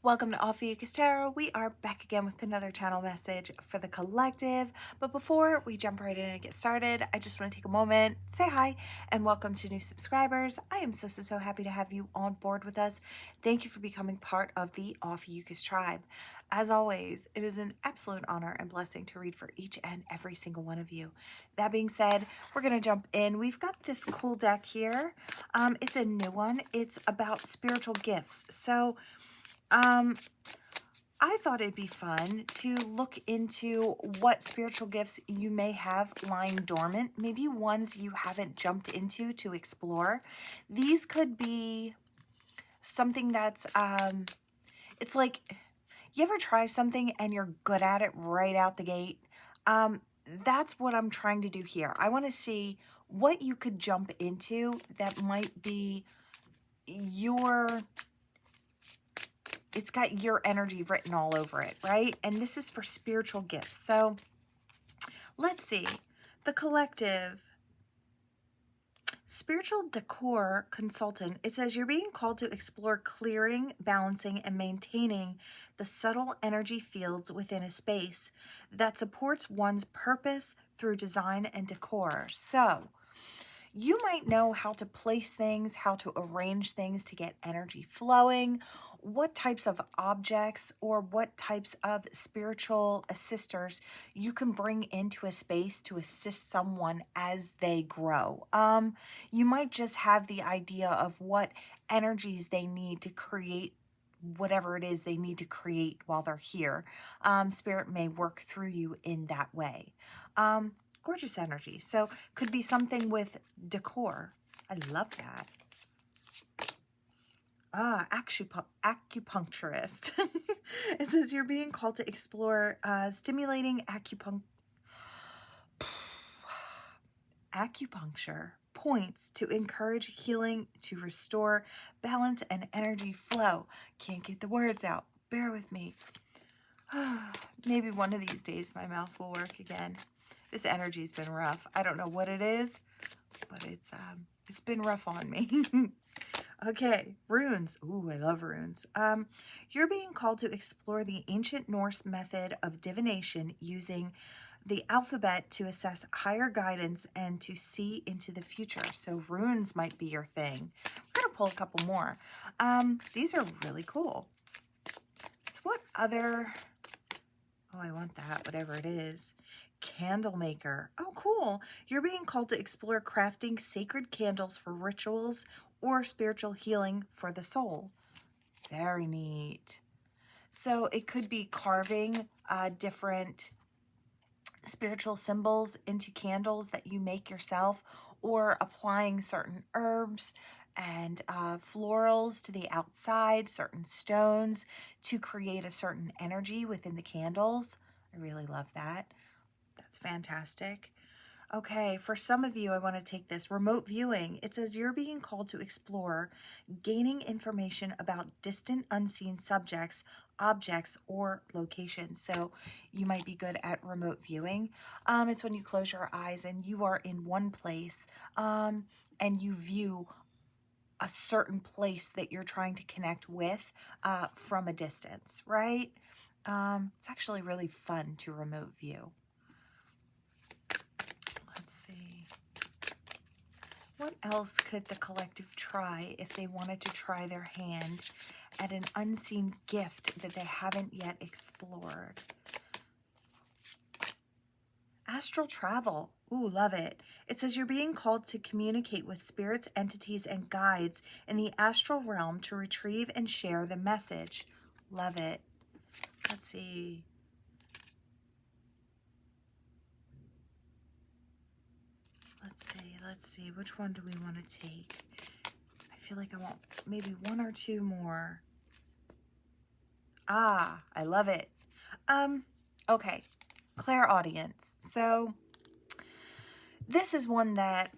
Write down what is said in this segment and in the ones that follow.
Welcome to Ophiuchus Tarot. We are back again with another channel message for the collective. But before we jump right in and get started, I just want to take a moment, say hi, and welcome to new subscribers. I am so happy to have you on board with us. Thank you for becoming part of the Ophiuchus tribe. As always, it is an absolute honor and blessing to read for each and every single one of you. That being said, we're going to jump in. We've got this cool deck here. It's a new one. It's about spiritual gifts. So I thought it'd be fun to look into what spiritual gifts you may have lying dormant, maybe ones you haven't jumped into to explore. These could be something that's, it's like, you ever try something and you're good at it right out the gate? That's what I'm trying to do here. I want to see what you could jump into that might be your... It's got your energy written all over it, right? And this is for spiritual gifts. So let's see. The collective spiritual decor consultant. It says you're being called to explore clearing, balancing, and maintaining the subtle energy fields within a space that supports one's purpose through design and decor. So you might know how to place things, how to arrange things to get energy flowing, what types of objects or what types of spiritual assisters you can bring into a space to assist someone as they grow. You might just have the idea of what energies they need to create whatever it is they need to create while they're here. Spirit may work through you in that way. Gorgeous energy. So could be something with decor. I love that. Acupuncturist. It says you're being called to explore stimulating acupuncture points to encourage healing, to restore balance and energy flow. Can't get the words out. Bear with me. Maybe one of these days my mouth will work again. This energy's been rough. I don't know what it is, but it's been rough on me. Okay, runes. Ooh, I love runes. You're being called to explore the ancient Norse method of divination using the alphabet to assess higher guidance and to see into the future. So runes might be your thing. We're gonna pull a couple more. These are really cool. So what other... Oh, I want that, whatever it is. Candle maker. Oh, cool. You're being called to explore crafting sacred candles for rituals or spiritual healing for the soul. Very neat. So it could be carving different spiritual symbols into candles that you make yourself, or applying certain herbs and florals to the outside, certain stones to create a certain energy within the candles. I really love that. That's fantastic. Okay, for some of you, I want to take this. Remote viewing. It says you're being called to explore gaining information about distant, unseen subjects, objects, or locations. So you might be good at remote viewing. It's when you close your eyes and you are in one place and you view a certain place that you're trying to connect with from a distance, right? It's actually really fun to remote view. Let's see. What else could the collective try if they wanted to try their hand at an unseen gift that they haven't yet explored? Astral travel. Ooh, love it. It says you're being called to communicate with spirits, entities, and guides in the astral realm to retrieve and share the message. Love it. Let's see. Let's see. Which one do we want to take? I feel like I want maybe one or two more. Ah, I love it. Okay. Clairaudience. So this is one that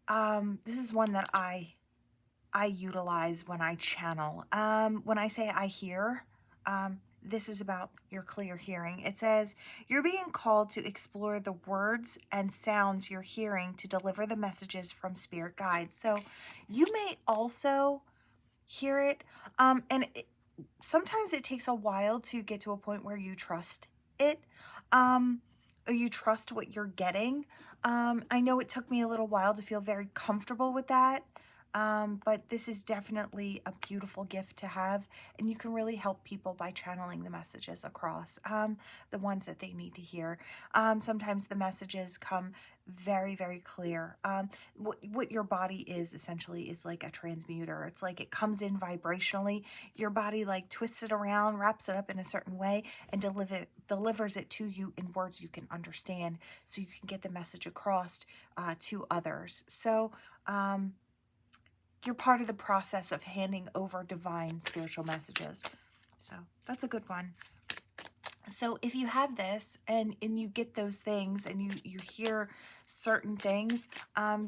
I utilize when I channel. When I say I hear, this is about your clear hearing. It says, you're being called to explore the words and sounds you're hearing to deliver the messages from spirit guides. So you may also hear it. And sometimes it takes a while to get to a point where you trust it, or you trust what you're getting. I know it took me a little while to feel very comfortable with that, but this is definitely a beautiful gift to have, and you can really help people by channeling the messages across, the ones that they need to hear. Sometimes the messages come very, very clear. What your body is essentially is like a transmuter. It's like it comes in vibrationally. Your body like twists it around, wraps it up in a certain way, and delivers it to you in words you can understand, so you can get the message across to others. So you're part of the process of handing over divine spiritual messages. So that's a good one. So if you have this and you get those things and you hear certain things,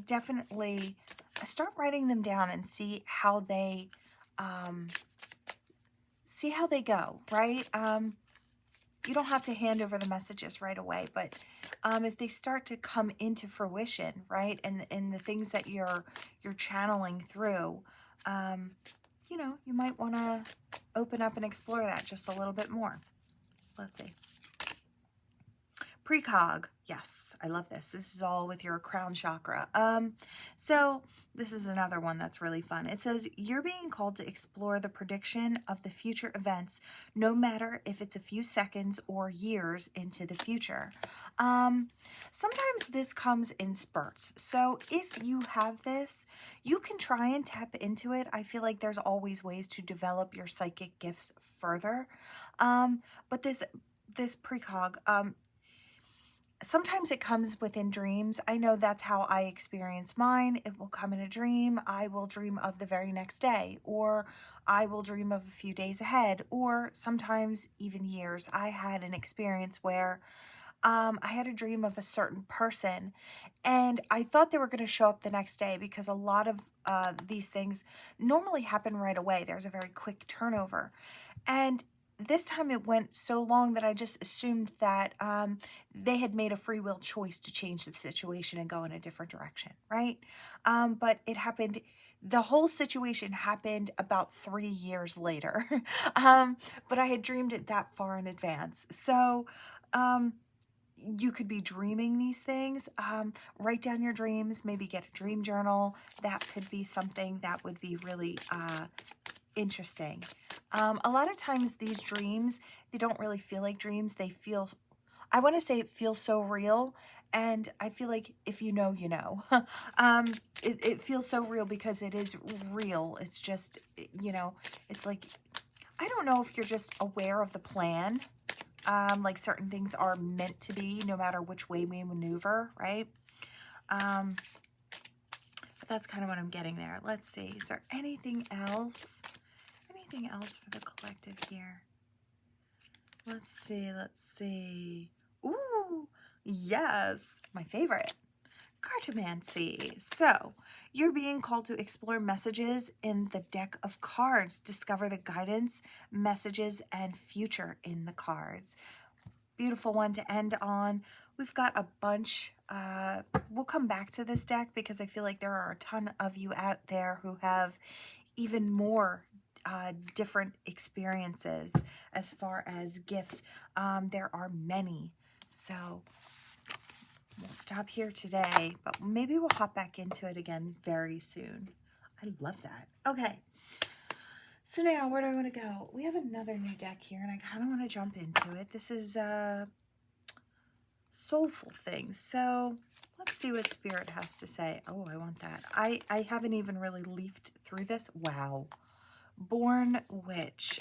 definitely start writing them down and see how they go, right? You don't have to hand over the messages right away, but if they start to come into fruition, right, and the things that you're channeling through, you know, you might want to open up and explore that just a little bit more. Let's see. Precog. Yes, I love this. This is all with your crown chakra. So this is another one that's really fun. It says, you're being called to explore the prediction of the future events, no matter if it's a few seconds or years into the future. Sometimes this comes in spurts. So if you have this, you can try and tap into it. I feel like there's always ways to develop your psychic gifts further. But this precog, sometimes it comes within dreams. I know that's how I experience mine. It will come in a dream. I will dream of the very next day, or I will dream of a few days ahead, or sometimes even years. I had an experience where I had a dream of a certain person, and I thought they were going to show up the next day, because a lot of these things normally happen right away. There's a very quick turnover. And this time it went so long that I just assumed that they had made a free will choice to change the situation and go in a different direction, right? But it happened, the whole situation happened about 3 years later. But I had dreamed it that far in advance. So you could be dreaming these things. Write down your dreams, maybe get a dream journal. That could be something that would be really interesting. A lot of times these dreams, they don't really feel like dreams. They feel, I want to say it feels so real. And I feel like if you know, you know. It feels so real because it is real. It's just, you know, it's like, I don't know if you're just aware of the plan. Like certain things are meant to be no matter which way we maneuver, right? But that's kind of what I'm getting there. Let's see. Is there anything else? Anything else for the collective here? Let's see. Let's see. Ooh, yes. My favorite. Cartomancy. So, you're being called to explore messages in the deck of cards. Discover the guidance, messages, and future in the cards. Beautiful one to end on. We've got a bunch. We'll come back to this deck because I feel like there are a ton of you out there who have even more different experiences as far as gifts. There are many. So we'll stop here today, but maybe we'll hop back into it again very soon. I love that. Okay. So now, where do I want to go? We have another new deck here, and I kind of want to jump into it. This is Soulful Things. So let's see what Spirit has to say. Oh, I want that. I haven't even really leafed through this. Wow. Born Witch.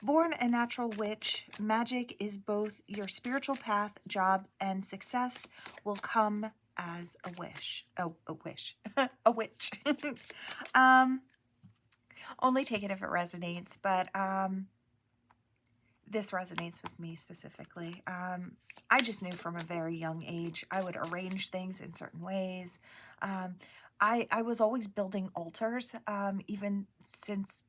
Born a natural witch, magic is both your spiritual path, job, and success will come as a wish. Oh, a wish. A witch. Only take it if it resonates, but this resonates with me specifically. I just knew from a very young age I would arrange things in certain ways. I was always building altars, even since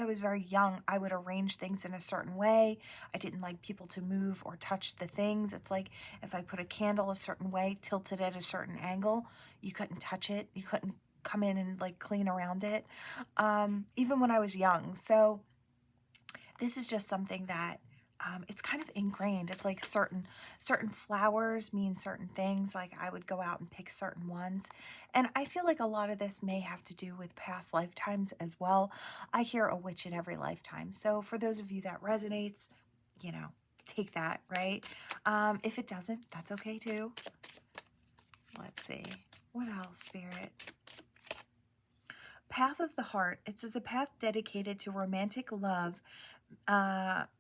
I was very young. I would arrange things in a certain way. I didn't like people to move or touch the things. It's like if I put a candle a certain way, tilted at a certain angle, you couldn't touch it. You couldn't come in and like clean around it, even when I was young. So this is just something that it's kind of ingrained. It's like certain flowers mean certain things. Like I would go out and pick certain ones. And I feel like a lot of this may have to do with past lifetimes as well. I hear a witch in every lifetime. So for those of you that resonates, you know, take that, right? If it doesn't, that's okay too. Let's see. What else, Spirit? Path of the Heart. It says a path dedicated to romantic love.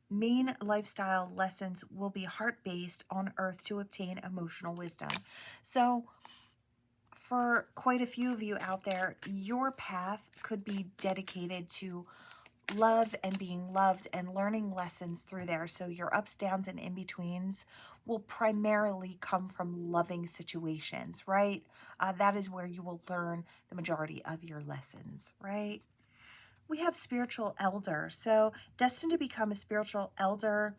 Main lifestyle lessons will be heart-based on earth to obtain emotional wisdom. So for quite a few of you out there, your path could be dedicated to love and being loved and learning lessons through there. So your ups, downs, and in-betweens will primarily come from loving situations, right? That is where you will learn the majority of your lessons, right? We have spiritual elder. So destined to become a spiritual elder,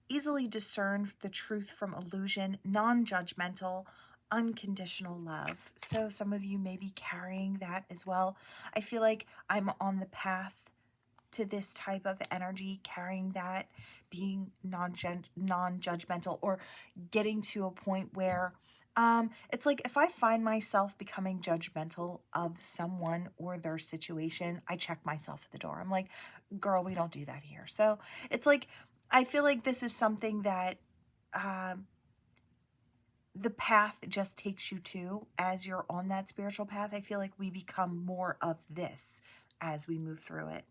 easily discern the truth from illusion, non-judgmental, unconditional love. So some of you may be carrying that as well. I feel like I'm on the path to this type of energy, carrying that, being non-judgmental, or getting to a point where it's like if I find myself becoming judgmental of someone or their situation, I check myself at the door. I'm like, girl, we don't do that here. So it's like, I feel like this is something that the path just takes you to as you're on that spiritual path. I feel like we become more of this as we move through it.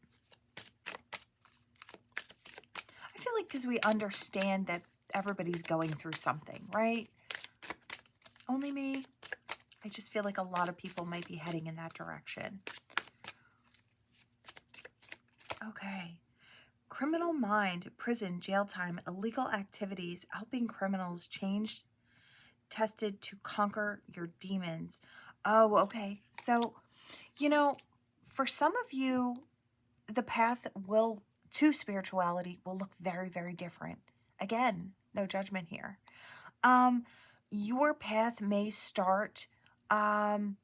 I feel like because we understand that everybody's going through something, right? Only me? I just feel like a lot of people might be heading in that direction. Okay. Criminal mind, prison, jail time, illegal activities, helping criminals change, tested to conquer your demons. Oh, okay. So, you know, for some of you, the path to spirituality will look very, very different. Again, no judgment here. Your path may start on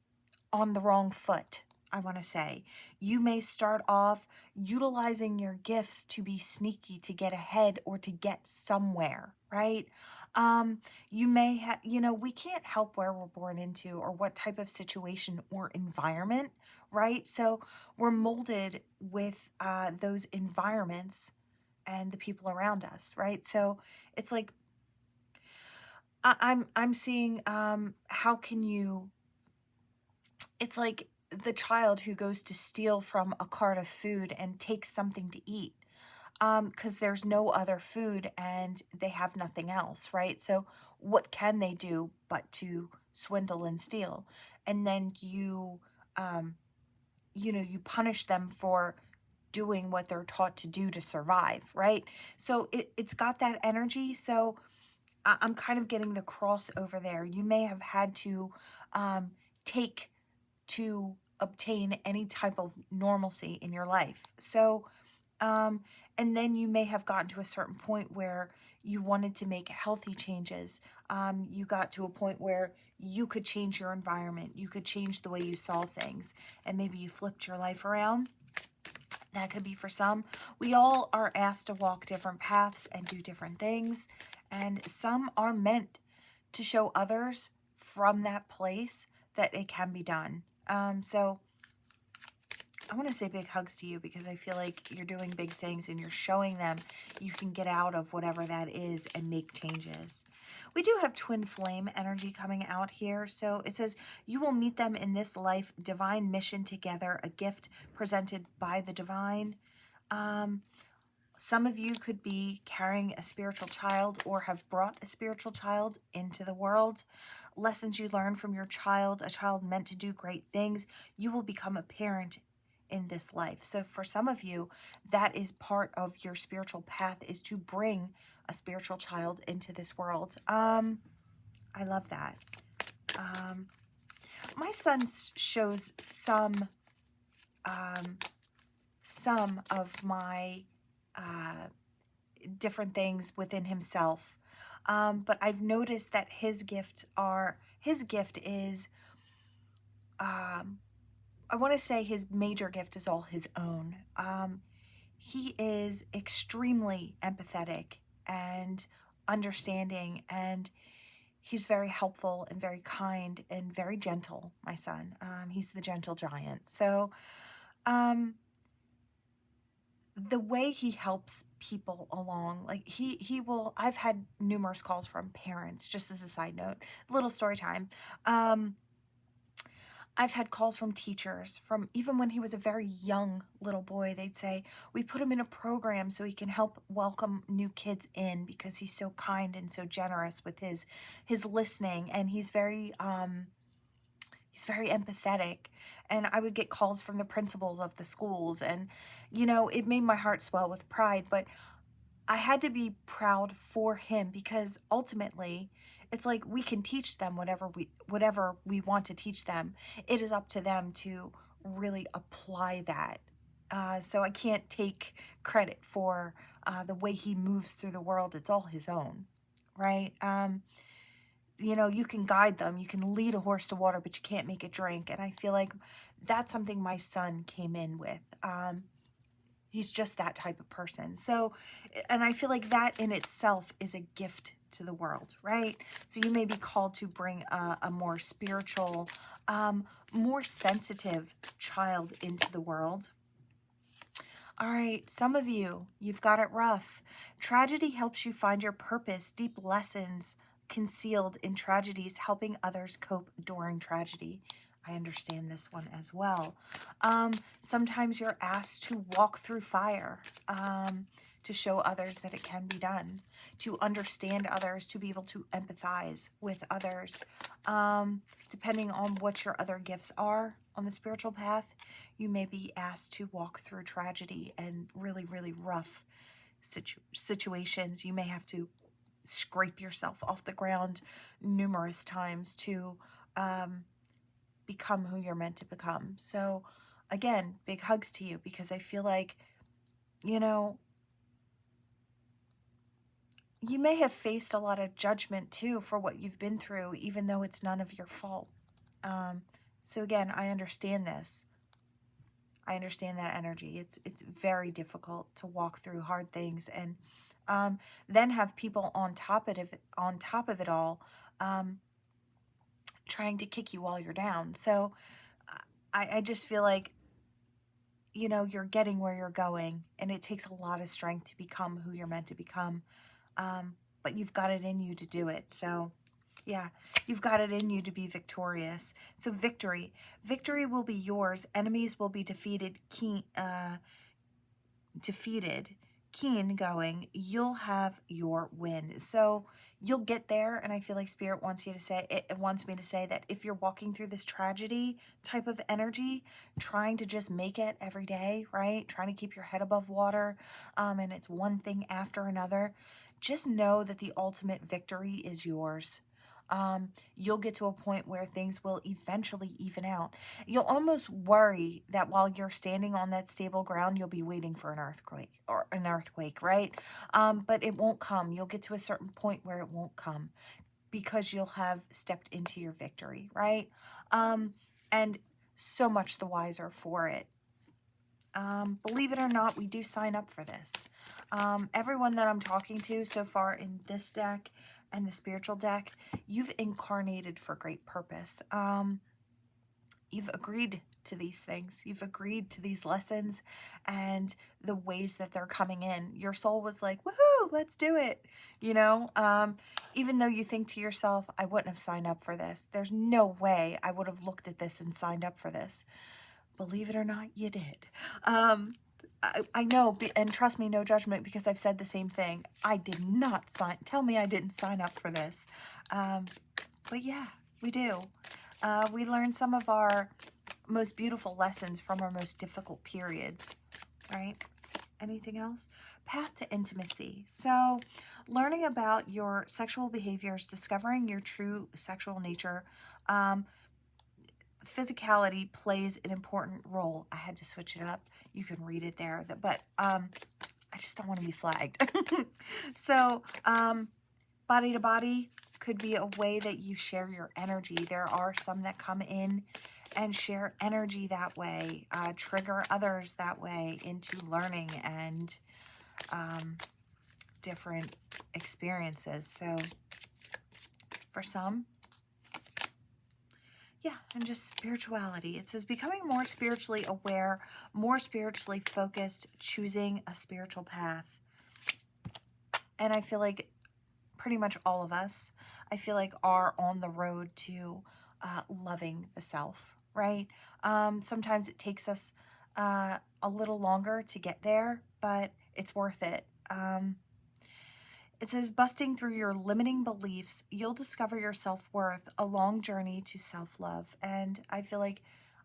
the wrong foot, I want to say. You may start off utilizing your gifts to be sneaky, to get ahead, or to get somewhere, right? You may have, you know, we can't help where we're born into or what type of situation or environment, right? So we're molded with those environments and the people around us, right? So it's like, I'm seeing how can you, it's like the child who goes to steal from a cart of food and takes something to eat because there's no other food and they have nothing else, right? So what can they do but to swindle and steal? And then you know, you punish them for doing what they're taught to do to survive, right? So it's got that energy. So I'm kind of getting the crossover there. You may have had to take to obtain any type of normalcy in your life. So, and then you may have gotten to a certain point where you wanted to make healthy changes. You got to a point where you could change your environment. You could change the way you saw things. And maybe you flipped your life around. That could be for some. We all are asked to walk different paths and do different things. And some are meant to show others from that place that it can be done. So I want to say big hugs to you because I feel like you're doing big things and you're showing them you can get out of whatever that is and make changes. We do have twin flame energy coming out here. So it says, you will meet them in this life, divine mission together, a gift presented by the divine. Some of you could be carrying a spiritual child or have brought a spiritual child into the world. Lessons you learn from your child, a child meant to do great things. You will become a parent in this life. So for some of you, that is part of your spiritual path, is to bring a spiritual child into this world. I love that. My son shows some of my different things within himself. But I've noticed that his gift is, I want to say his major gift is all his own. he is extremely empathetic and understanding, and he's very helpful and very kind and very gentle, my son. He's the gentle giant. So the way he helps people along, like he will, I've had numerous calls from parents, just as a side note, little story time. I've had calls from teachers from even when he was a very young little boy. They'd say, we put him in a program so he can help welcome new kids in because he's so kind and so generous with his listening, and he's very empathetic. And I would get calls from the principals of the schools, and it made my heart swell with pride. But I had to be proud for him, because ultimately it's like we can teach them whatever we want to teach them. It is up to them to really apply that. So I can't take credit for the way he moves through the world. It's all his own, right? You can guide them, you can lead a horse to water, but you can't make it drink. And I feel like that's something my son came in with. He's just that type of person. So, and I feel like that in itself is a gift to the world, right? So you may be called to bring a more spiritual, more sensitive child into the world. All right, some of you, you've got it rough. Tragedy helps you find your purpose, deep lessons concealed in tragedies, helping others cope during tragedy. I understand this one as well. Sometimes you're asked to walk through fire, to show others that it can be done, to understand others, to be able to empathize with others. Depending on what your other gifts are on the spiritual path, you may be asked to walk through tragedy and really, really rough situations. You may have to scrape yourself off the ground numerous times to become who you're meant to become. So again, big hugs to you, because I feel like, you may have faced a lot of judgment too for what you've been through, even though it's none of your fault. So again, I understand this. I understand that energy. It's very difficult to walk through hard things, and then have people on top of it all, trying to kick you while you're down. So I just feel like, you're getting where you're going, and it takes a lot of strength to become who you're meant to become. But you've got it in you to do it. So yeah, you've got it in you to be victorious. So victory will be yours. Enemies will be defeated. Keen going, you'll have your win. So you'll get there. And I feel like Spirit wants me to say that if you're walking through this tragedy type of energy, trying to just make it every day, right? Trying to keep your head above water, and it's one thing after another, just know that the ultimate victory is yours. You'll get to a point where things will eventually even out. You'll almost worry that while you're standing on that stable ground, you'll be waiting for an earthquake, right? But it won't come. You'll get to a certain point where it won't come, because you'll have stepped into your victory, right? And so much the wiser for it. Believe it or not, we do sign up for this. Everyone that I'm talking to so far in this deck and the spiritual deck, you've incarnated for great purpose. You've agreed to these things. You've agreed to these lessons and the ways that they're coming in. Your soul was like, woohoo, let's do it. Even though you think to yourself, I wouldn't have signed up for this. There's no way I would have looked at this and signed up for this. Believe it or not, you did. I know, and trust me, no judgment, because I've said the same thing. I did not tell me I didn't sign up for this. But yeah, we do. We learn some of our most beautiful lessons from our most difficult periods, right? Anything else? Path to intimacy. So learning about your sexual behaviors, discovering your true sexual nature, physicality plays an important role. I had to switch it up. You can read it there, but I just don't want to be flagged. So body to body could be a way that you share your energy. There are some that come in and share energy that way, trigger others that way into learning and different experiences. So for some, yeah, and just spirituality. It says becoming more spiritually aware, more spiritually focused, choosing a spiritual path. And I feel like pretty much all of us, I feel like, are on the road to loving the self, right? Sometimes it takes us a little longer to get there, but it's worth it. It says, busting through your limiting beliefs, you'll discover your self-worth, a long journey to self-love. And I feel like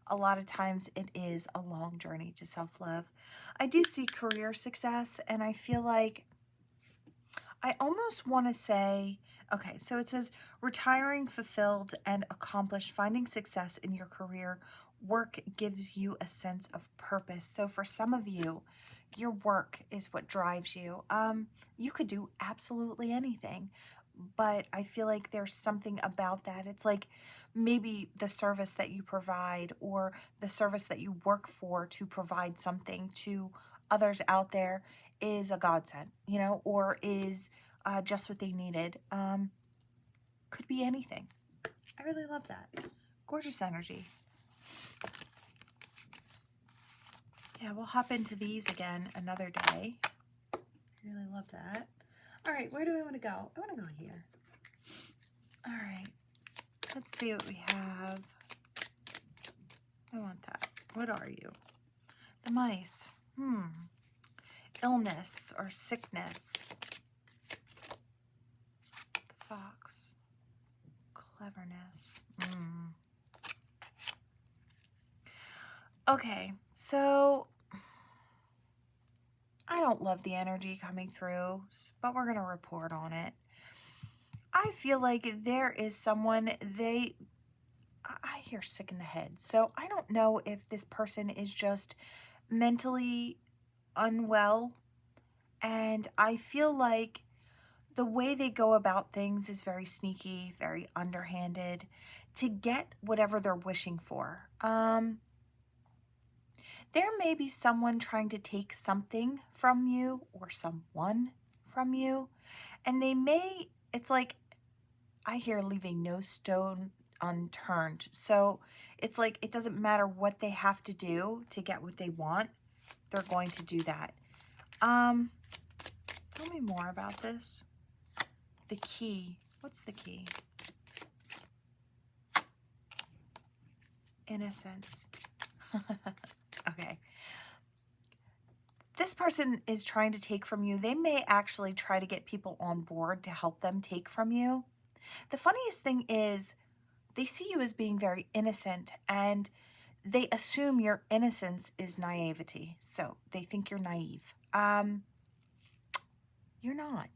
a lot of times it is a long journey to self-love. I do see career success, and I feel like I almost want to say, okay, so it says, retiring, fulfilled, and accomplished, finding success in your career. Work gives you a sense of purpose. So for some of you, your work is what drives you. You could do absolutely anything, but I feel like there's something about that. It's like maybe the service that you provide or the service that you work for to provide something to others out there is a godsend, you know, or is just what they needed. Could be anything. I really love that. Gorgeous energy. Yeah, we'll hop into these again another day. I really love that. All right, where do I want to go? I want to go here. All right, let's see what we have. I want that. What are you? The mice. Illness or sickness. The fox. Cleverness. Okay, so I don't love the energy coming through, but we're going to report on it. I feel like there is someone, I hear sick in the head. So I don't know if this person is just mentally unwell. And I feel like the way they go about things is very sneaky, very underhanded to get whatever they're wishing for. There may be someone trying to take something from you or someone from you, and they may, it's like, I hear leaving no stone unturned. So it's like, it doesn't matter what they have to do to get what they want, they're going to do that. Tell me more about this. The key. What's the key? Innocence. Okay. This person is trying to take from you. They may actually try to get people on board to help them take from you. The funniest thing is they see you as being very innocent, and they assume your innocence is naivety. So they think you're naive. You're not.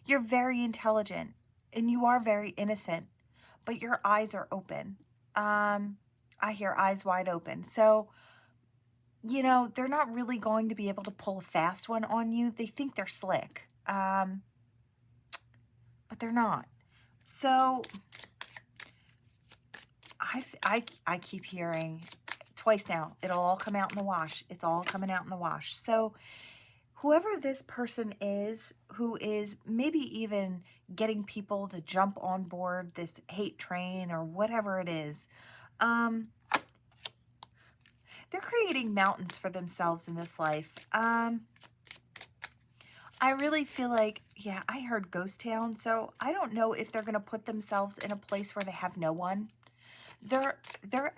You're very intelligent and you are very innocent, but your eyes are open. I hear eyes wide open. So, you know, they're not really going to be able to pull a fast one on you. They think they're slick, but they're not. So I keep hearing twice now, it'll all come out in the wash. It's all coming out in the wash. So whoever this person is, who is maybe even getting people to jump on board this hate train or whatever it is, they're creating mountains for themselves in this life. I really feel like, yeah, I heard ghost town, so I don't know if they're going to put themselves in a place where they have no one. They're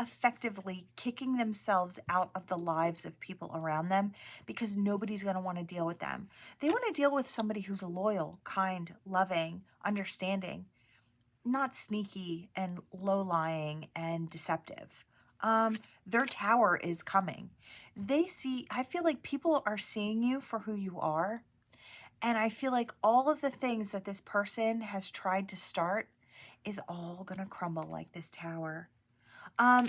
effectively kicking themselves out of the lives of people around them because nobody's going to want to deal with them. They want to deal with somebody who's loyal, kind, loving, understanding, not sneaky and low-lying and deceptive. Their tower is coming. I feel like people are seeing you for who you are. And I feel like all of the things that this person has tried to start is all going to crumble like this tower.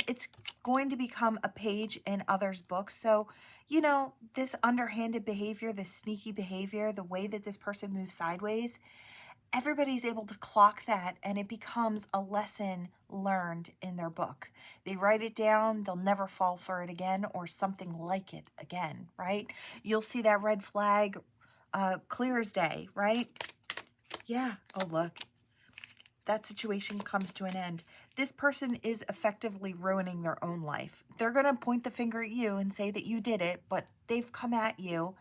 It's going to become a page in others' books. So, you know, this underhanded behavior, this sneaky behavior, the way that this person moves sideways, everybody's able to clock that, and it becomes a lesson learned in their book. They write it down, they'll never fall for it again or something like it again, right? You'll see that red flag clear as day, right? Yeah. Oh, look. That situation comes to an end. This person is effectively ruining their own life. They're going to point the finger at you and say that you did it, but they've come at you,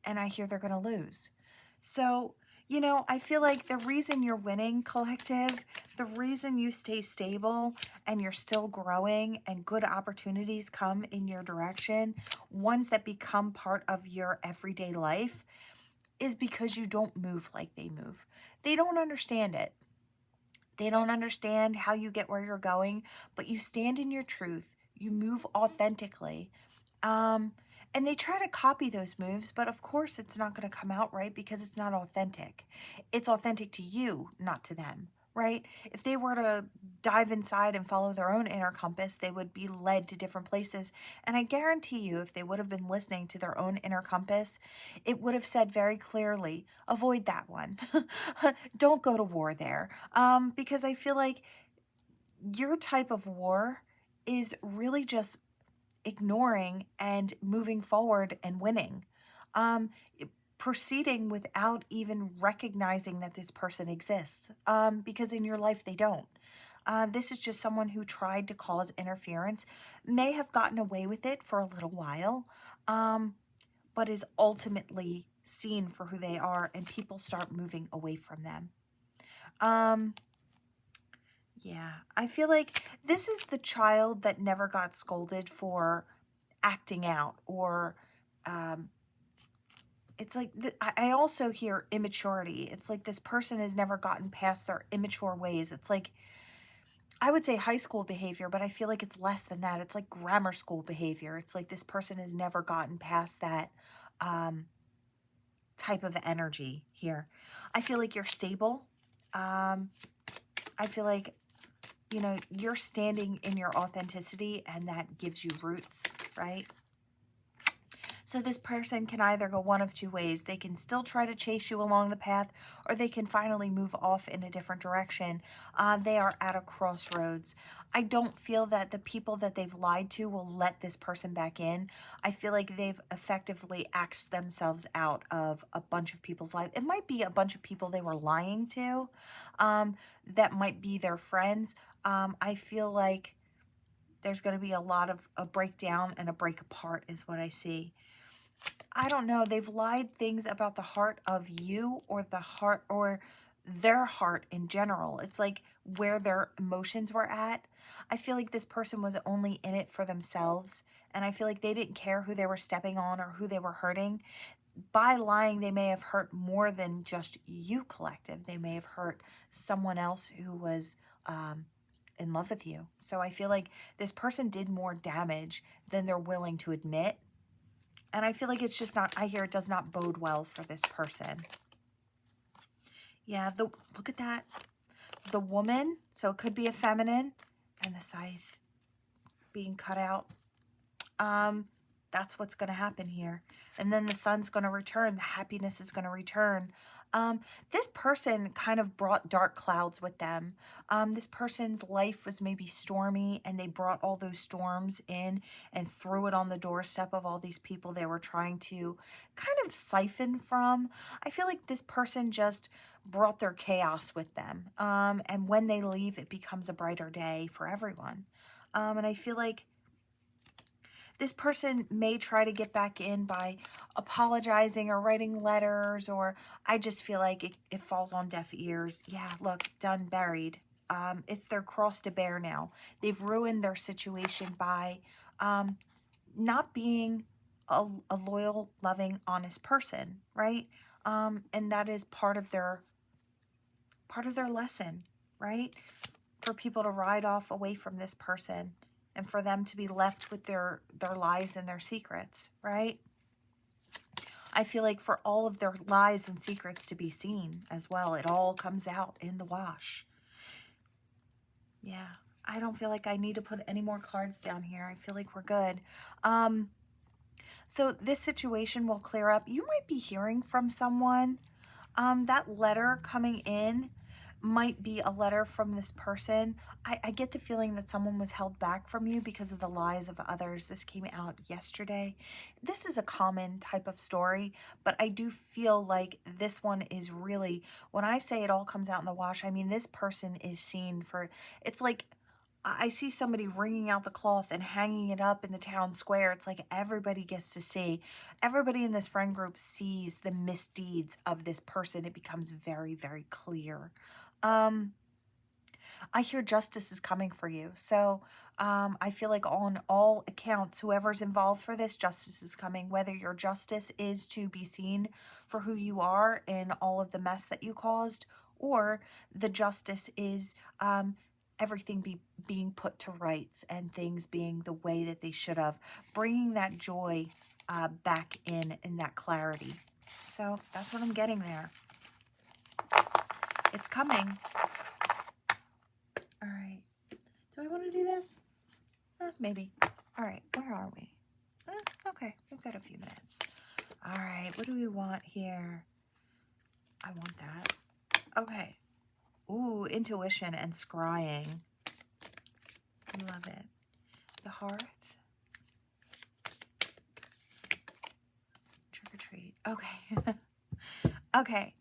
and I hear they're going to lose. So, you know, I feel like the reason you're winning, collective, the reason you stay stable and you're still growing and good opportunities come in your direction, ones that become part of your everyday life, is because you don't move like they move. They don't understand it. They don't understand how you get where you're going, but you stand in your truth. You move authentically. And they try to copy those moves, but of course it's not going to come out right because it's not authentic. It's authentic to you, not to them, right? If they were to dive inside and follow their own inner compass, they would be led to different places. And I guarantee you, if they would have been listening to their own inner compass, it would have said very clearly, avoid that one. Don't go to war there. Because I feel like your type of war is really just ignoring and moving forward and winning. Um, Proceeding without even recognizing that this person exists, because in your life they don't. This is just someone who tried to cause interference, may have gotten away with it for a little while, but is ultimately seen for who they are, and people start moving away from them. Yeah, I feel like this is the child that never got scolded for acting out, or it's like, I also hear immaturity. It's like this person has never gotten past their immature ways. It's like, I would say high school behavior, but I feel like it's less than that. It's like grammar school behavior. It's like this person has never gotten past that type of energy here. I feel like you're stable. I feel like, you know, you're standing in your authenticity, and that gives you roots, right? So this person can either go one of two ways. They can still try to chase you along the path, or they can finally move off in a different direction. They are at a crossroads. I don't feel that the people that they've lied to will let this person back in. I feel like they've effectively axed themselves out of a bunch of people's lives. It might be a bunch of people they were lying to, that might be their friends. I feel like there's going to be a lot of a breakdown and a break apart is what I see. I don't know. They've lied things about the heart of you, or the heart, or their heart in general. It's like where their emotions were at. I feel like this person was only in it for themselves, and I feel like they didn't care who they were stepping on or who they were hurting. By lying, they may have hurt more than just you, collective. They may have hurt someone else who was in love with you. So I feel like this person did more damage than they're willing to admit. And I feel like it's just not, I hear it does not bode well for this person. Yeah, look at that. The woman, so it could be a feminine, and the scythe being cut out. That's what's going to happen here. And then the sun's going to return. The happiness is going to return. This person kind of brought dark clouds with them. This person's life was maybe stormy, and they brought all those storms in and threw it on the doorstep of all these people they were trying to kind of siphon from. I feel like this person just brought their chaos with them. And when they leave, it becomes a brighter day for everyone. And I feel like this person may try to get back in by apologizing or writing letters, or I just feel like it falls on deaf ears. Yeah, look, done, buried. It's their cross to bear now. They've ruined their situation by not being a loyal, loving, honest person, right? And that is part of their lesson, right? For people to ride off away from this person, and for them to be left with their lies and their secrets, right? I feel like for all of their lies and secrets to be seen as well, it all comes out in the wash. Yeah, I don't feel like I need to put any more cards down here. I feel like we're good. So this situation will clear up. You might be hearing from someone That letter coming in might be a letter from this person. I get the feeling that someone was held back from you because of the lies of others. This came out yesterday. This is a common type of story, but I do feel like this one is really, when I say it all comes out in the wash, I mean this person is seen for, it's like, I see somebody wringing out the cloth and hanging it up in the town square. It's like everybody gets to see. Everybody in this friend group sees the misdeeds of this person. It becomes very, very clear. I hear justice is coming for you. So I feel like on all accounts, whoever's involved for this, justice is coming. Whether your justice is to be seen for who you are and all of the mess that you caused, or the justice is everything being put to rights and things being the way that they should have, bringing that joy back in that clarity. So that's what I'm getting there. It's coming. All right. Do I want to do this? Maybe. All right. Where are we? Okay. We've got a few minutes. All right. What do we want here? I want that. Okay. Ooh, intuition and scrying. Love it. The hearth. Trick or treat. Okay. Okay.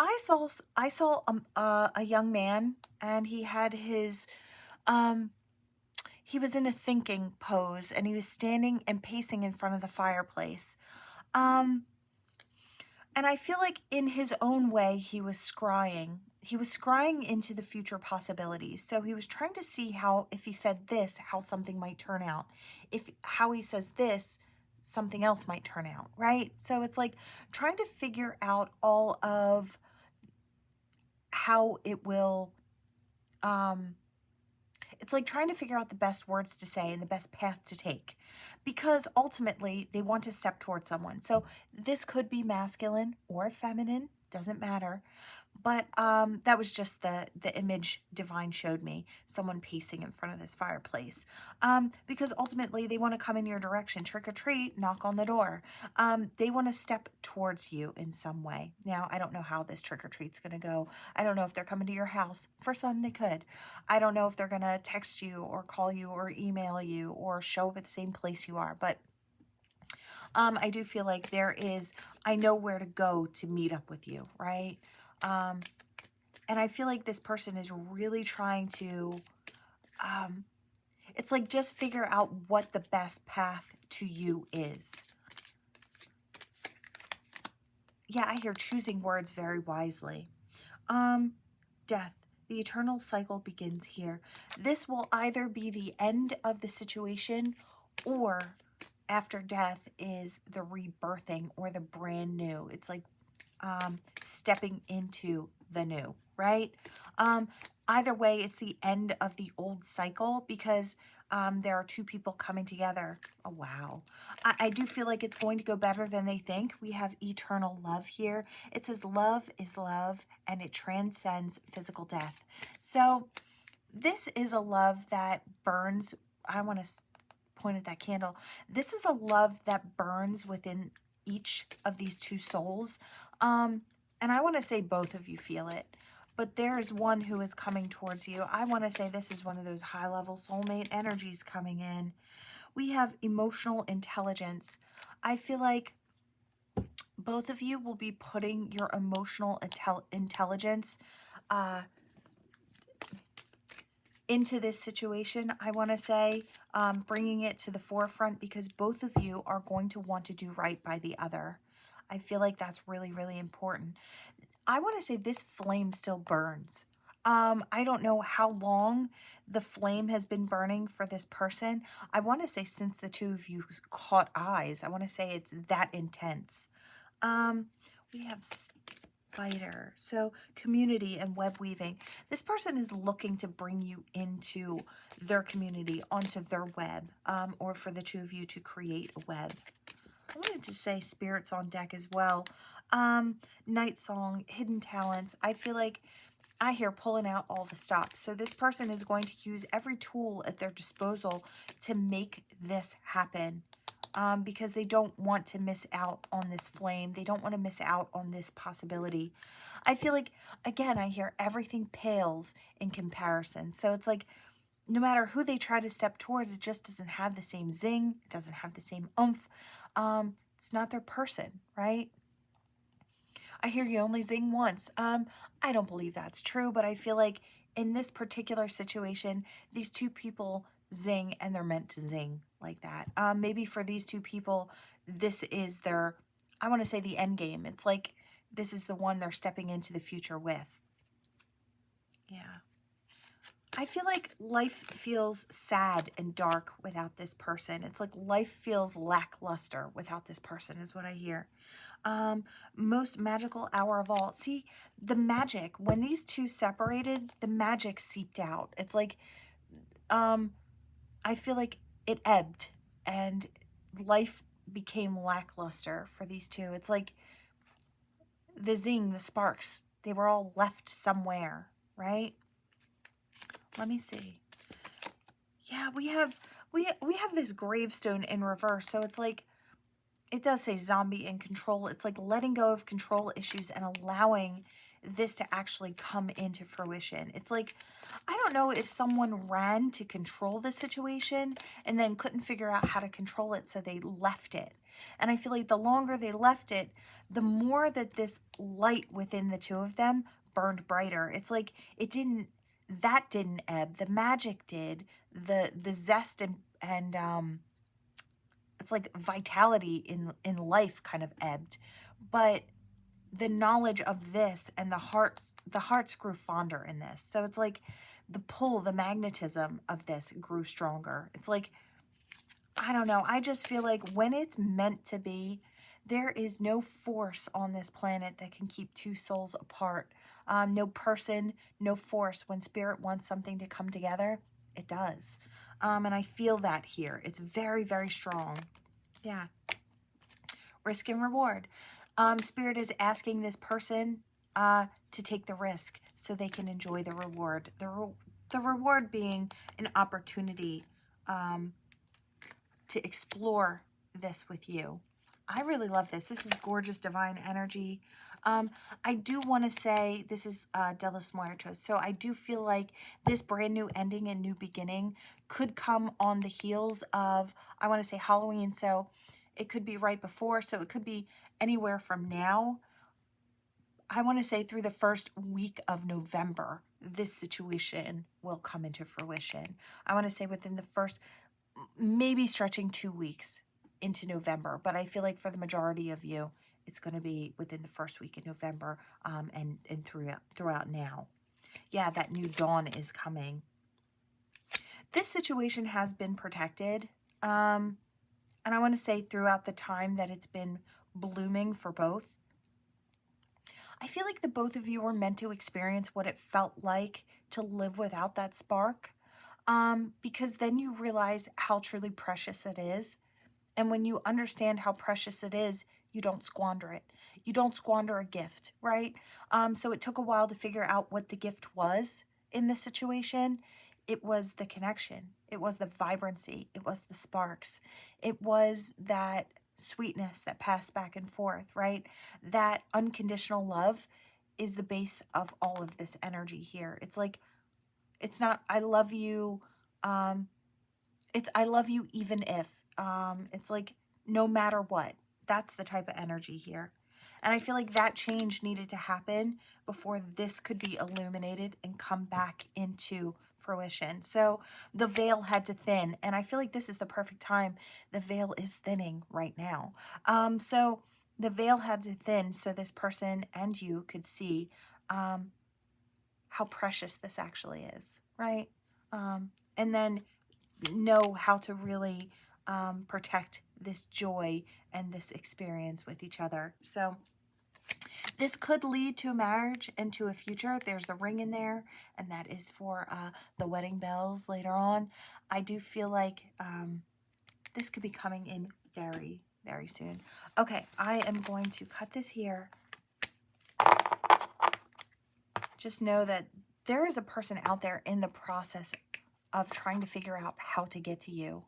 I saw a young man, and he had his he was in a thinking pose, and he was standing and pacing in front of the fireplace. And I feel like in his own way, he was scrying. He was scrying into the future possibilities. So he was trying to see how, if he said this, how something might turn out. If how he says this, something else might turn out, right? So it's like trying to figure out all of how it will, it's like trying to figure out the best words to say and the best path to take, because ultimately they want to step towards someone. So this could be masculine or feminine, doesn't matter. But that was just the image divine showed me, someone pacing in front of this fireplace. Because ultimately they want to come in your direction. Trick or treat, knock on the door. They want to step towards you in some way. Now, I don't know how this trick or treat's going to go. I don't know if they're coming to your house. For some, they could. I don't know if they're going to text you or call you or email you or show up at the same place you are. But I do feel like there is, I know where to go to meet up with you, right? And I feel like this person is really trying to, it's like just figure out what the best path to you is. Yeah, I hear choosing words very wisely. Death. The eternal cycle begins here. This will either be the end of the situation, or after death is the rebirthing or the brand new. It's like stepping into the new, right? Either way, it's the end of the old cycle, because there are two people coming together. Oh, wow. I do feel like it's going to go better than they think. We have eternal love here. It says love is love, and it transcends physical death. So this is a love that burns. I want to point at that candle. This is a love that burns within each of these two souls. And I want to say both of you feel it, but there is one who is coming towards you. I want to say this is one of those high-level soulmate energies coming in. We have emotional intelligence. I feel like both of you will be putting your emotional intelligence into this situation. I want to say bringing it to the forefront, because both of you are going to want to do right by the other. I feel like that's really, really important. I want to say this flame still burns. I don't know how long the flame has been burning for this person. I want to say since the two of you caught eyes. I want to say it's that intense. We have spider. So community and web weaving. This person is looking to bring you into their community, onto their web, or for the two of you to create a web. I wanted to say spirits on deck as well. Night song, hidden talents. I feel like I hear pulling out all the stops. So this person is going to use every tool at their disposal to make this happen. because they don't want to miss out on this flame. They don't want to miss out on this possibility. I feel like, again, I hear everything pales in comparison. So it's like, no matter who they try to step towards, it just doesn't have the same zing. It doesn't have the same oomph. It's not their person, right? I hear you only zing once. I don't believe that's true, but I feel like in this particular situation, these two people zing and they're meant to zing like that. Maybe for these two people, this is their, I want to say, the end game. It's like this is the one they're stepping into the future with. Yeah. I feel like life feels sad and dark without this person. It's like life feels lackluster without this person is what I hear. Most magical hour of all. See, the magic, when these two separated, the magic seeped out. It's like, I feel like it ebbed and life became lackluster for these two. It's like the zing, the sparks, they were all left somewhere, right? Let me see. Yeah, we have this gravestone in reverse. So it's like, it does say zombie in control. It's like letting go of control issues and allowing this to actually come into fruition. It's like, I don't know if someone ran to control the situation and then couldn't figure out how to control it, so they left it. And I feel like the longer they left it, the more that this light within the two of them burned brighter. It's like that didn't ebb. The magic did. The zest and it's like vitality in life kind of ebbed, but the knowledge of this and the hearts grew fonder in this. So it's like the pull, the magnetism of this grew stronger. It's like, I don't know. I just feel like when it's meant to be, there is no force on this planet that can keep two souls apart. No person, no force. When spirit wants something to come together, it does. And I feel that here. It's very, very strong. Yeah. Risk and reward. Spirit is asking this person to take the risk so they can enjoy the reward. The reward being an opportunity to explore this with you. I really love this. This is gorgeous divine energy. I do want to say this is De los Muertos. So I do feel like this brand new ending and new beginning could come on the heels of, I want to say, Halloween. So it could be right before. So it could be anywhere from now, I want to say, through the first week of November, this situation will come into fruition. I want to say within the first, maybe stretching 2 weeks into November, but I feel like for the majority of you, it's going to be within the first week in November, and throughout now. Yeah, that new dawn is coming. This situation has been protected, and I want to say throughout the time that it's been blooming for both. I feel like the both of you were meant to experience what it felt like to live without that spark, because then you realize how truly precious it is. And when you understand how precious it is, you don't squander it. You don't squander a gift, right? So it took a while to figure out what the gift was in this situation. It was the connection. It was the vibrancy. It was the sparks. It was that sweetness that passed back and forth, right? That unconditional love is the base of all of this energy here. It's like, it's not, I love you. It's, I love you even if. It's like, no matter what. That's the type of energy here. And I feel like that change needed to happen before this could be illuminated and come back into fruition. So the veil had to thin, and I feel like this is the perfect time. The veil is thinning right now. So the veil had to thin so this person and you could see how precious this actually is, right? And then know how to really protect this joy and this experience with each other. So this could lead to a marriage and to a future. There's a ring in there, and that is for the wedding bells later on. I do feel like this could be coming in very, very soon. Okay, I am going to cut this here. Just know that there is a person out there in the process of trying to figure out how to get to you,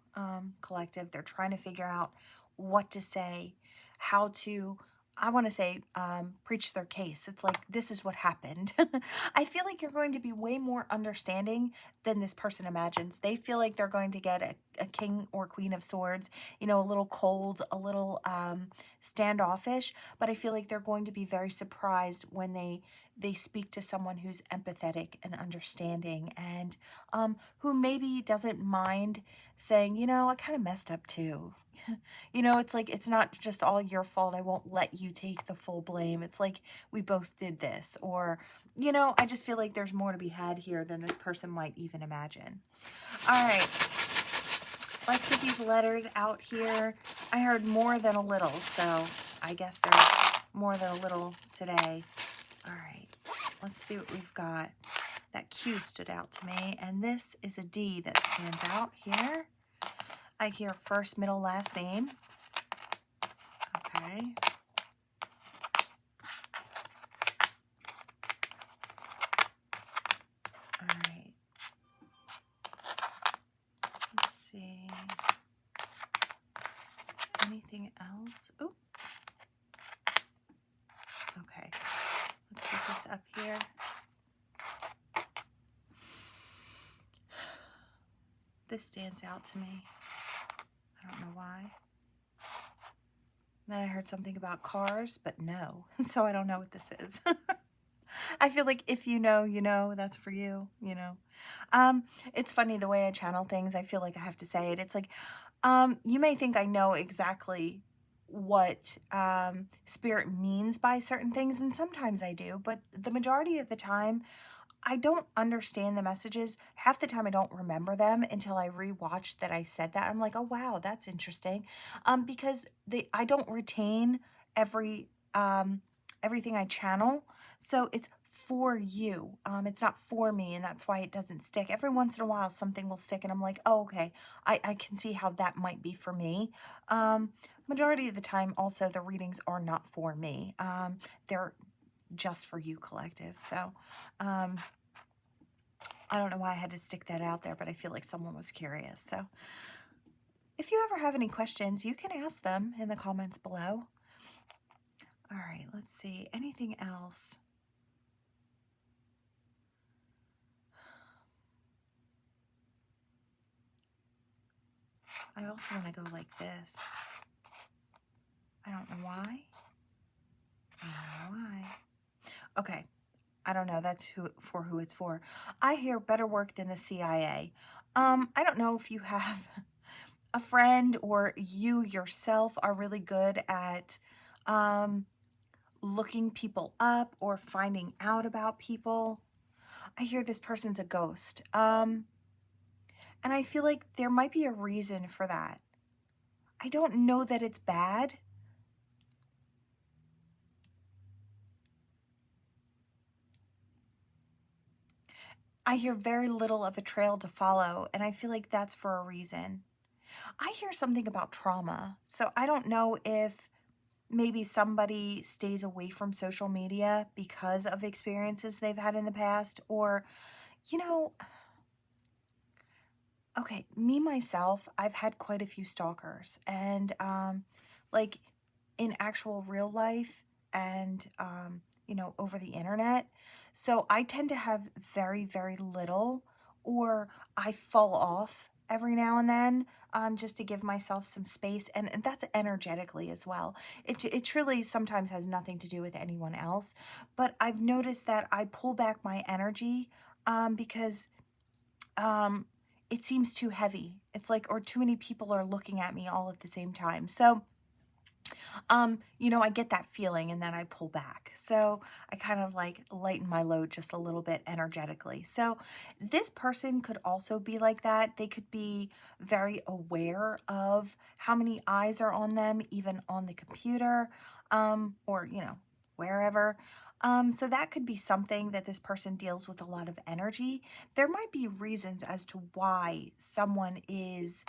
collective. They're trying to figure out what to say, how to, I want to say, preach their case. It's like, this is what happened. I feel like you're going to be way more understanding than this person imagines. They feel like they're going to get a king or queen of swords, you know, a little cold, a little standoffish, but I feel like they're going to be very surprised when they speak to someone who's empathetic and understanding, and who maybe doesn't mind saying, you know, I kind of messed up too. You know, it's like, it's not just all your fault. I won't let you take the full blame. It's like, we both did this. Or, you know, I just feel like there's more to be had here than this person might even imagine. All right. Let's get these letters out here. I heard more than a little, so I guess there's more than a little today. All right. Let's see what we've got. That Q stood out to me, and this is a D that stands out here. I hear first, middle, last name. Okay. All right. Let's see. Anything else? Oh. Okay. Let's get this up here. This stands out to me. I don't know why. Then I heard something about cars, but no. So I don't know what this is. I feel like if you know, you know, that's for you, you know. It's funny the way I channel things. I feel like I have to say it. It's like, you may think I know exactly what spirit means by certain things, and sometimes I do, but the majority of the time, I don't understand the messages. Half the time I don't remember them until I rewatch that I said that. I'm like, oh wow, that's interesting. Because I don't retain everything I channel. So it's for you. It's not for me, and that's why it doesn't stick. Every once in a while something will stick and I'm like, oh, okay, I can see how that might be for me. Majority of the time also the readings are not for me. They're just for you, collective. So I don't know why I had to stick that out there, but I feel like someone was curious. So if you ever have any questions, you can ask them in the comments below. All right, let's see. Anything else? I also want to go like this. I don't know why. I don't know why. Okay. I don't know. That's who it's for. I hear better work than the CIA. I don't know if you have a friend or you yourself are really good at looking people up or finding out about people. I hear this person's a ghost. And I feel like there might be a reason for that. I don't know that it's bad. I hear very little of a trail to follow, and I feel like that's for a reason. I hear something about trauma, so I don't know if maybe somebody stays away from social media because of experiences they've had in the past, or, you know, okay, me, myself, I've had quite a few stalkers, and, like, in actual real life and, you know, over the internet. So I tend to have very, very little, or I fall off every now and then, just to give myself some space. And that's energetically as well. It truly sometimes has nothing to do with anyone else. But I've noticed that I pull back my energy, because it seems too heavy. It's like, or too many people are looking at me all at the same time. So you know, I get that feeling and then I pull back. So I kind of like lighten my load just a little bit energetically. So this person could also be like that. They could be very aware of how many eyes are on them, even on the computer, or, you know, wherever. So that could be something that this person deals with a lot of energy. There might be reasons as to why someone is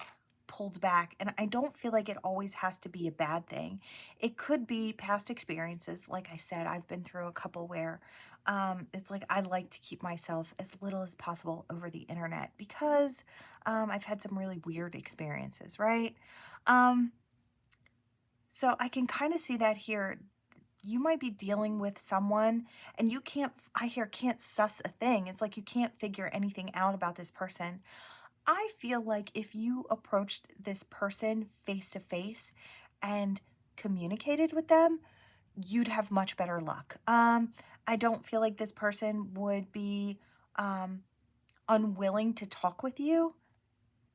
pulled back. And I don't feel like it always has to be a bad thing. It could be past experiences. Like I said, I've been through a couple where it's like I like to keep myself as little as possible over the internet because I've had some really weird experiences, right? So I can kind of see that here. You might be dealing with someone and you can't, I hear, can't suss a thing. It's like you can't figure anything out about this person. I feel like if you approached this person face to face and communicated with them, you'd have much better luck. I don't feel like this person would be unwilling to talk with you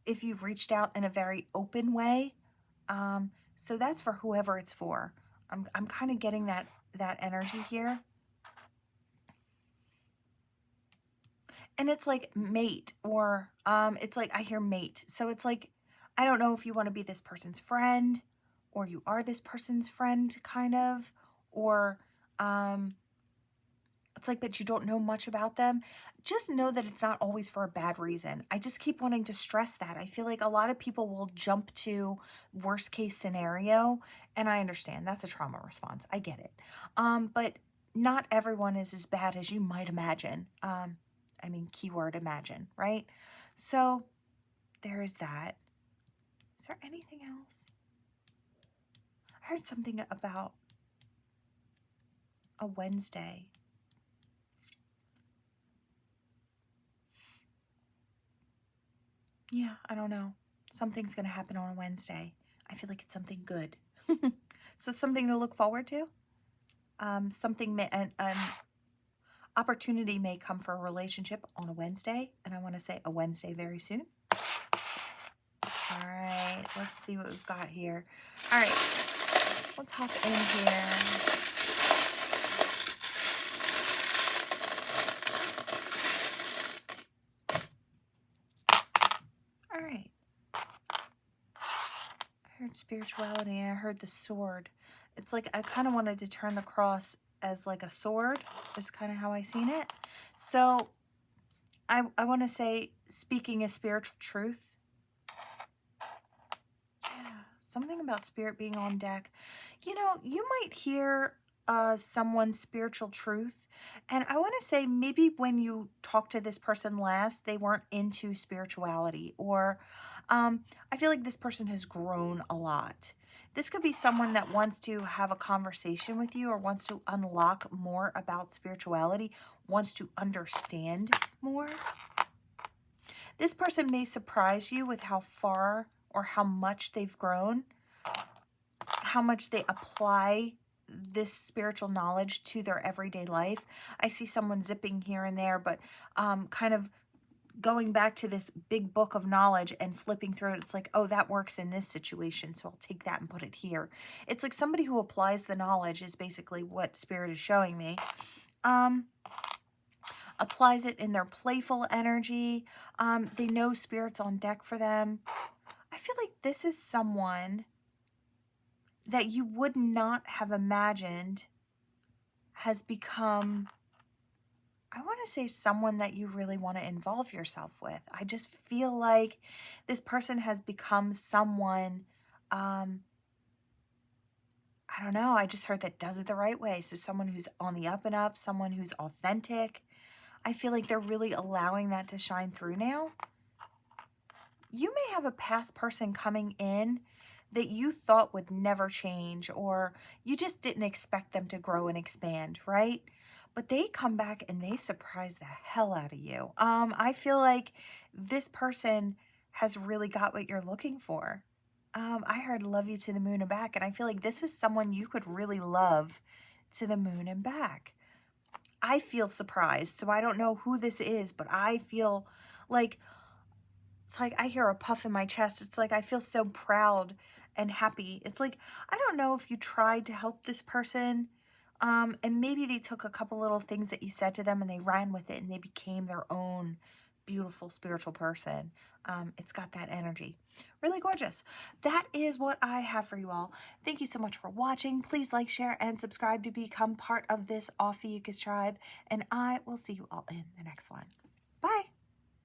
if you've reached out in a very open way. So that's for whoever it's for. I'm kind of getting that energy here. And it's like mate, or it's like I hear mate. So it's like, I don't know if you want to be this person's friend, or you are this person's friend, kind of, or it's like, but you don't know much about them. Just know that it's not always for a bad reason. I just keep wanting to stress that. I feel like a lot of people will jump to worst case scenario, and I understand that's a trauma response. I get it. But not everyone is as bad as you might imagine. I mean, keyword imagine, right? So there is that. Is there anything else? I heard something about a Wednesday. Yeah, I don't know. Something's going to happen on a Wednesday. I feel like it's something good. So something to look forward to. An opportunity may come for a relationship on a Wednesday. And I want to say a Wednesday very soon. All right, let's see what we've got here. All right, let's hop in here. All right. I heard spirituality and I heard the sword. It's like I kind of wanted to turn the cross as like a sword is kind of how I seen it. So I want to say speaking a spiritual truth. Yeah, something about spirit being on deck. You know, you might hear someone's spiritual truth. And I want to say maybe when you talked to this person last, they weren't into spirituality, or I feel like this person has grown a lot. This could be someone that wants to have a conversation with you or wants to unlock more about spirituality, wants to understand more. This person may surprise you with how far or how much they've grown, how much they apply this spiritual knowledge to their everyday life. I see someone zipping here and there, but kind of going back to this big book of knowledge and flipping through it. It's like, oh, that works in this situation, so I'll take that and put it here. It's like somebody who applies the knowledge is basically what Spirit is showing me. Applies it in their playful energy. They know Spirit's on deck for them. I feel like this is someone that you would not have imagined has become, I want to say, someone that you really want to involve yourself with. I just feel like this person has become someone, I don't know, I just heard that does it the right way. So someone who's on the up and up, someone who's authentic. I feel like they're really allowing that to shine through now. You may have a past person coming in that you thought would never change, or you just didn't expect them to grow and expand, right? But they come back and they surprise the hell out of you. I feel like this person has really got what you're looking for. I heard love you to the moon and back, and I feel like this is someone you could really love to the moon and back. I feel surprised, so I don't know who this is, but I feel like, it's like I hear a puff in my chest. It's like I feel so proud and happy. It's like, I don't know if you tried to help this person, and maybe they took a couple little things that you said to them and they ran with it and they became their own beautiful spiritual person. It's got that energy. Really gorgeous. That is what I have for you all. Thank you so much for watching. Please like, share, and subscribe to become part of this Ophiuchus tribe. And I will see you all in the next one.